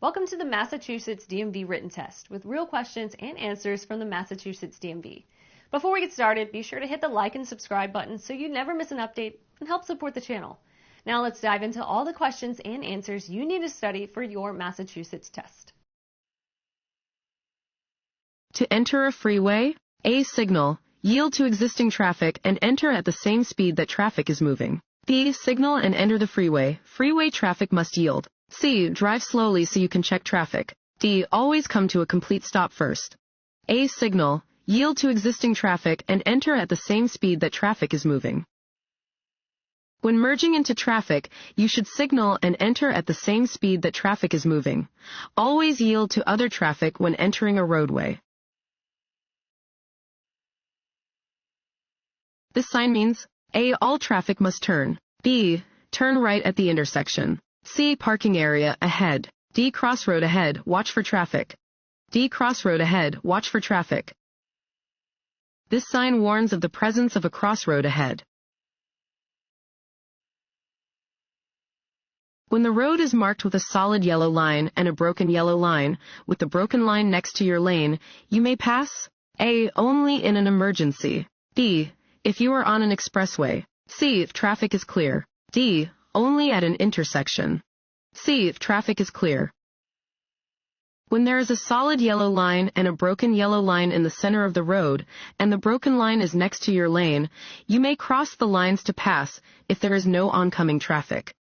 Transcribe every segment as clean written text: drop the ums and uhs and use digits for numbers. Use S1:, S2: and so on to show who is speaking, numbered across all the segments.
S1: Welcome to the Massachusetts DMV Written Test with real questions and answers from the Massachusetts DMV. Before we get started, be sure to hit the like and subscribe button so you never miss an update and help support the channel. Now let's dive into all the questions and answers you need to study for your Massachusetts test.
S2: To enter a freeway, A. Signal, yield to existing traffic and enter at the same speed that traffic is moving. B. Signal and enter the freeway. Freeway traffic must yield. C. Drive slowly so you can check traffic. D. Always come to a complete stop first. A. Signal, yield to existing traffic and enter at the same speed that traffic is moving. When merging into traffic, you should signal and enter at the same speed that traffic is moving. Always yield to other traffic when entering a roadway. This sign means A. All traffic must turn. B. Turn right at the intersection. C. Parking area ahead. D. Crossroad ahead, watch for traffic. D. Crossroad ahead, watch for traffic. This sign warns of the presence of a crossroad ahead. When the road is marked with a solid yellow line and a broken yellow line, with the broken line next to your lane, you may pass A. Only in an emergency. B. If you are on an expressway. C. If traffic is clear. D. Only at an intersection. C. If traffic is clear. When there is a solid yellow line and a broken yellow line in the center of the road, and the broken line is next to your lane, you may cross the lines to pass if there is no oncoming traffic.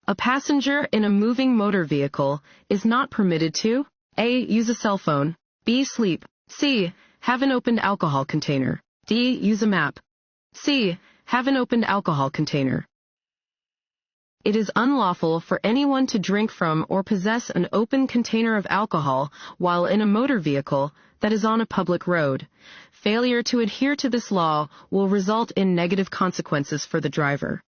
S2: A passenger in a moving motor vehicle is not permitted to A. Use a cell phone. B. Sleep. C. Have an opened alcohol container. D. Use a map. C. Have an opened alcohol container. It is unlawful for anyone to drink from or possess an open container of alcohol while in a motor vehicle that is on a public road. Failure to adhere to this law will result in negative consequences for the driver.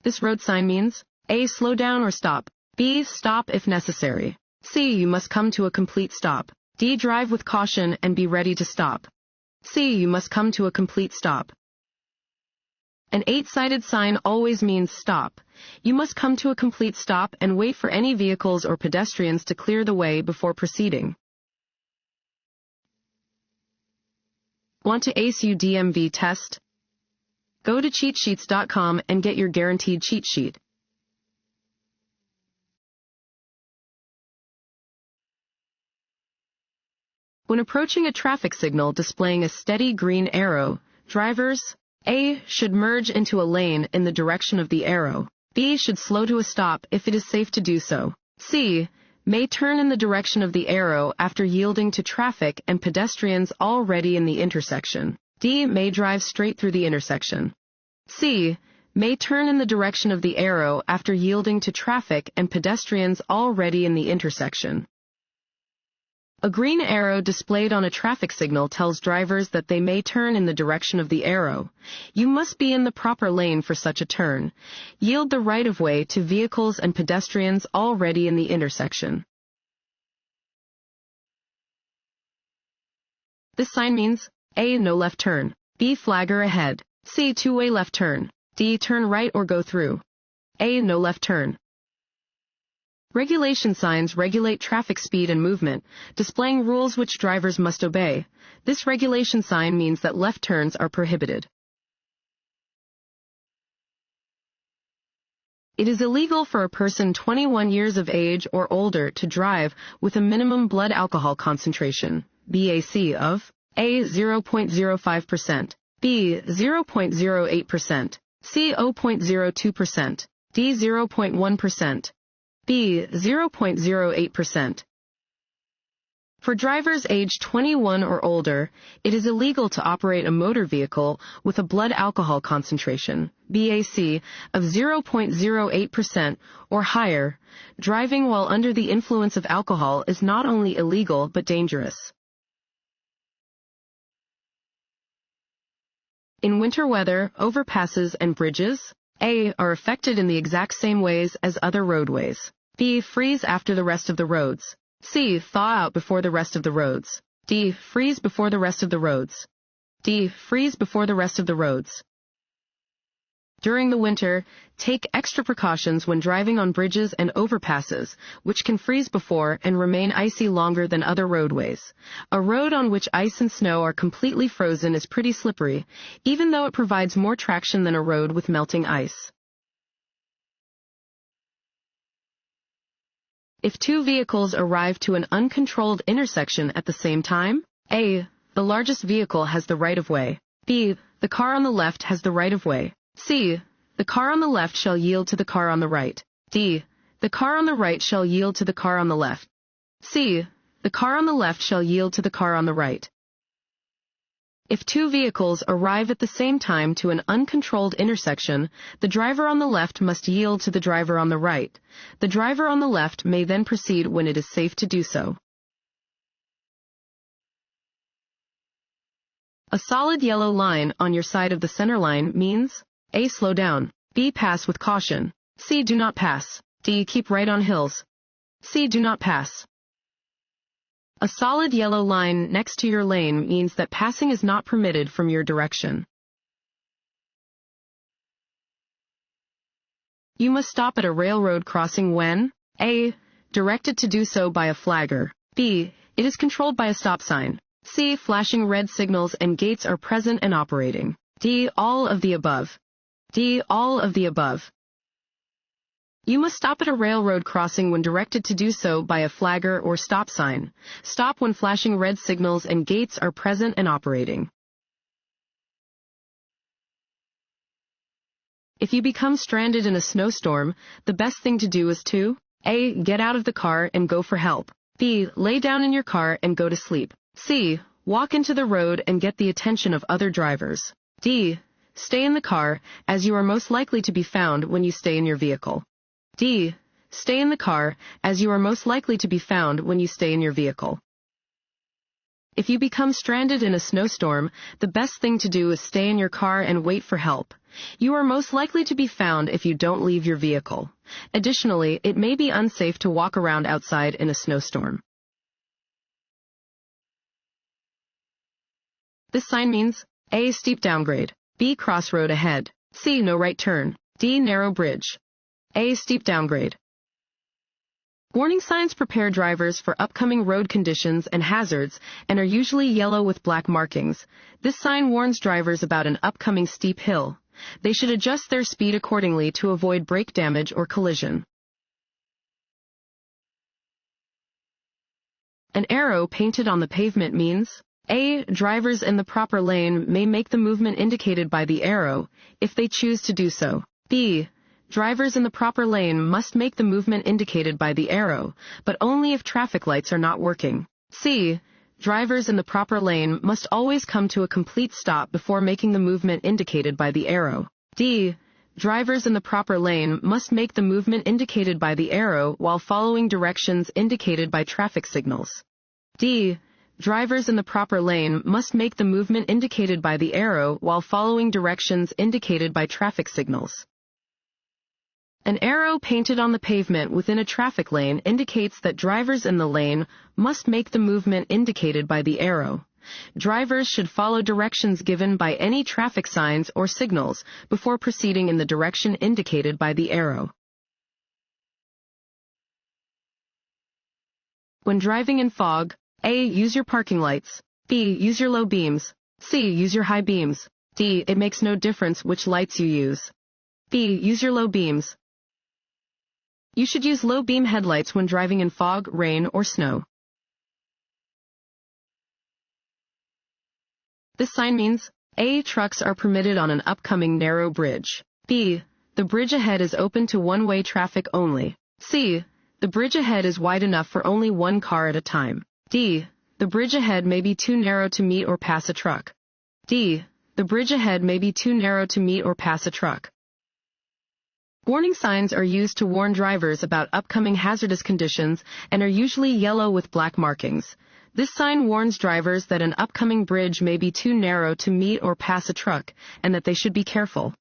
S2: This road sign means A. Slow down or stop. B. Stop if necessary. C. You must come to a complete stop. D. Drive with caution and be ready to stop. C. You must come to a complete stop. An 8-sided sign always means stop. You must come to a complete stop and wait for any vehicles or pedestrians to clear the way before proceeding. Want to ace your DMV test? Go to cheatsheets.com and get your guaranteed cheat sheet. When approaching a traffic signal displaying a steady green arrow, drivers A. should merge into a lane in the direction of the arrow. B. should slow to a stop if it is safe to do so. C. may turn in the direction of the arrow after yielding to traffic and pedestrians already in the intersection. D. may drive straight through the intersection. C. may turn in the direction of the arrow after yielding to traffic and pedestrians already in the intersection. A green arrow displayed on a traffic signal tells drivers that they may turn in the direction of the arrow. You must be in the proper lane for such a turn. Yield the right-of-way to vehicles and pedestrians already in the intersection. This sign means A. No left turn. B. Flagger ahead. C. Two-way left turn. D. Turn right or go through. A. No left turn. Regulation signs regulate traffic speed and movement, displaying rules which drivers must obey. This regulation sign means that left turns are prohibited. It is illegal for a person 21 years of age or older to drive with a minimum blood alcohol concentration, BAC, of A. 0.05%, B. 0.08%, C. 0.02%, D. 0.1%. B. 0.08%. For drivers aged 21 or older, it is illegal to operate a motor vehicle with a blood alcohol concentration, BAC, of 0.08% or higher. Driving while under the influence of alcohol is not only illegal but dangerous. In winter weather, overpasses and bridges A. are affected in the exact same ways as other roadways. B. freeze after the rest of the roads. C. thaw out before the rest of the roads. D. freeze before the rest of the roads. D. freeze before the rest of the roads. During the winter, take extra precautions when driving on bridges and overpasses, which can freeze before and remain icy longer than other roadways. A road on which ice and snow are completely frozen is pretty slippery, even though it provides more traction than a road with melting ice. If two vehicles arrive to an uncontrolled intersection at the same time, A. The largest vehicle has the right-of-way. B. The car on the left has the right-of-way. C. The car on the left shall yield to the car on the right. D. The car on the right shall yield to the car on the left. C. The car on the left shall yield to the car on the right. If two vehicles arrive at the same time to an uncontrolled intersection, the driver on the left must yield to the driver on the right. The driver on the left may then proceed when it is safe to do so. A solid yellow line on your side of the center line means A. Slow down. B. Pass with caution. C. Do not pass. D. Keep right on hills. C. Do not pass. A solid yellow line next to your lane means that passing is not permitted from your direction. You must stop at a railroad crossing when A. Directed to do so by a flagger. B. It is controlled by a stop sign. C. Flashing red signals and gates are present and operating. D. All of the above. D. All of the above. You must stop at a railroad crossing when directed to do so by a flagger or stop sign. Stop when flashing red signals and gates are present and operating. If you become stranded in a snowstorm, the best thing to do is to A. Get out of the car and go for help. B. Lay down in your car and go to sleep. C. Walk into the road and get the attention of other drivers. D. Stay in the car, as you are most likely to be found when you stay in your vehicle. D. Stay in the car, as you are most likely to be found when you stay in your vehicle. If you become stranded in a snowstorm, the best thing to do is stay in your car and wait for help. You are most likely to be found if you don't leave your vehicle. Additionally, it may be unsafe to walk around outside in a snowstorm. This sign means A. Steep downgrade. B. Crossroad ahead. C. No right turn. D. Narrow bridge. A. Steep downgrade. Warning signs prepare drivers for upcoming road conditions and hazards and are usually yellow with black markings. This sign warns drivers about an upcoming steep hill. They should adjust their speed accordingly to avoid brake damage or collision. An arrow painted on the pavement means A. Drivers in the proper lane may make the movement indicated by the arrow, if they choose to do so. B. Drivers in the proper lane must make the movement indicated by the arrow, but only if traffic lights are not working. C. Drivers in the proper lane must always come to a complete stop before making the movement indicated by the arrow. D. Drivers in the proper lane must make the movement indicated by the arrow while following directions indicated by traffic signals. D. Drivers in the proper lane must make the movement indicated by the arrow while following directions indicated by traffic signals. An arrow painted on the pavement within a traffic lane indicates that drivers in the lane must make the movement indicated by the arrow. Drivers should follow directions given by any traffic signs or signals before proceeding in the direction indicated by the arrow. When driving in fog, A. Use your parking lights. B. Use your low beams. C. Use your high beams. D. It makes no difference which lights you use. B. Use your low beams. You should use low beam headlights when driving in fog, rain, or snow. This sign means A. Trucks are permitted on an upcoming narrow bridge. B. The bridge ahead is open to one-way traffic only. C. The bridge ahead is wide enough for only one car at a time. D. The bridge ahead may be too narrow to meet or pass a truck. D. The bridge ahead may be too narrow to meet or pass a truck. Warning signs are used to warn drivers about upcoming hazardous conditions and are usually yellow with black markings. This sign warns drivers that an upcoming bridge may be too narrow to meet or pass a truck and that they should be careful.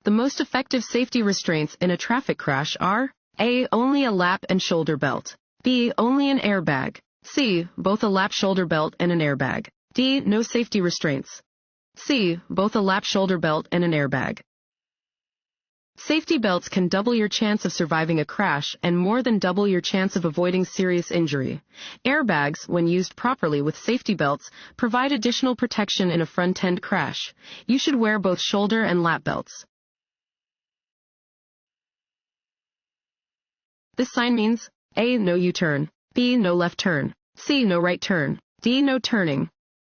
S2: The most effective safety restraints in a traffic crash are A. Only a lap and shoulder belt. B. Only an airbag. C. Both a lap shoulder belt and an airbag. D. No safety restraints. C. Both a lap shoulder belt and an airbag. Safety belts can double your chance of surviving a crash and more than double your chance of avoiding serious injury. Airbags, when used properly with safety belts, provide additional protection in a front-end crash. You should wear both shoulder and lap belts. This sign means A. No U-turn, B. No left turn, C. No right turn, D. No turning,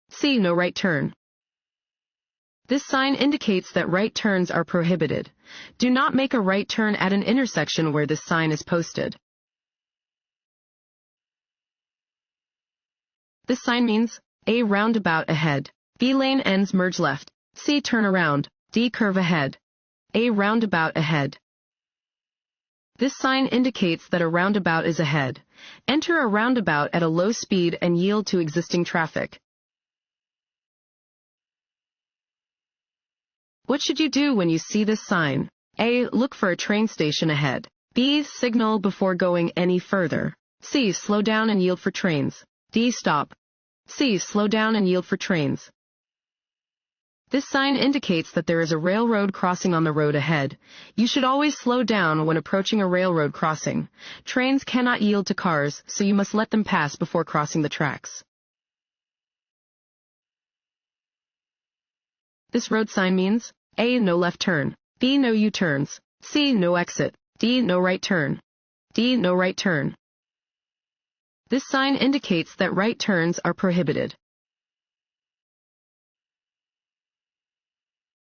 S2: C. No right turn. This sign indicates that right turns are prohibited. Do not make a right turn at an intersection where this sign is posted. This sign means A. Roundabout ahead, B. Lane ends merge left, C. Turn around, D. Curve ahead. A. Roundabout ahead. This sign indicates that a roundabout is ahead. Enter a roundabout at a low speed and yield to existing traffic. What should you do when you see this sign? A. Look for a train station ahead. B. Signal before going any further. C. Slow down and yield for trains. D. Stop. C. Slow down and yield for trains. This sign indicates that there is a railroad crossing on the road ahead. You should always slow down when approaching a railroad crossing. Trains cannot yield to cars, so you must let them pass before crossing the tracks. This road sign means A. No left turn, B. No U-turns, C. No exit, D. No right turn, D. No right turn. This sign indicates that right turns are prohibited.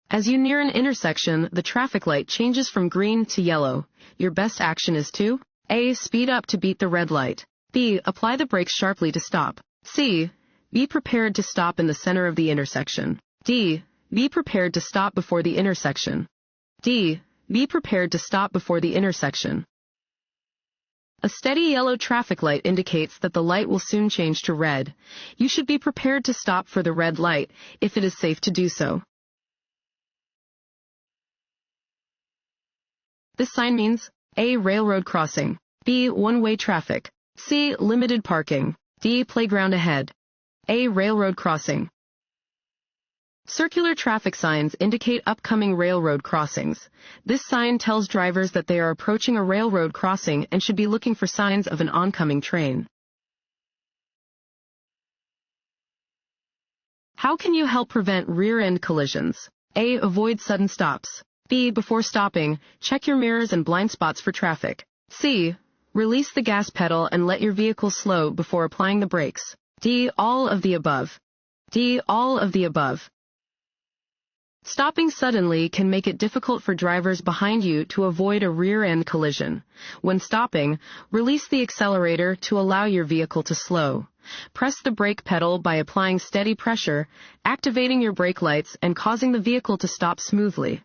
S2: As you near an intersection, the traffic light changes from green to yellow. Your best action is to A. Speed up to beat the red light, B. Apply the brakes sharply to stop, C. Be prepared to stop in the center of the intersection, D. Be prepared to stop before the intersection, D. Be prepared to stop before the intersection. A steady yellow traffic light indicates that the light will soon change to red. You should be prepared to stop for the red light if it is safe to do so. This sign means A. Railroad crossing, B. One-way traffic, C. Limited parking, D. Playground ahead. A. Railroad crossing. Circular traffic signs indicate upcoming railroad crossings. This sign tells drivers that they are approaching a railroad crossing and should be looking for signs of an oncoming train. How can you help prevent rear-end collisions? A. Avoid sudden stops. B. Before stopping, check your mirrors and blind spots for traffic. C. Release the gas pedal and let your vehicle slow before applying the brakes. D. All of the above. D. All of the above. Stopping suddenly can make it difficult for drivers behind you to avoid a rear-end collision. When stopping, release the accelerator to allow your vehicle to slow. Press the brake pedal by applying steady pressure, activating your brake lights, and causing the vehicle to stop smoothly.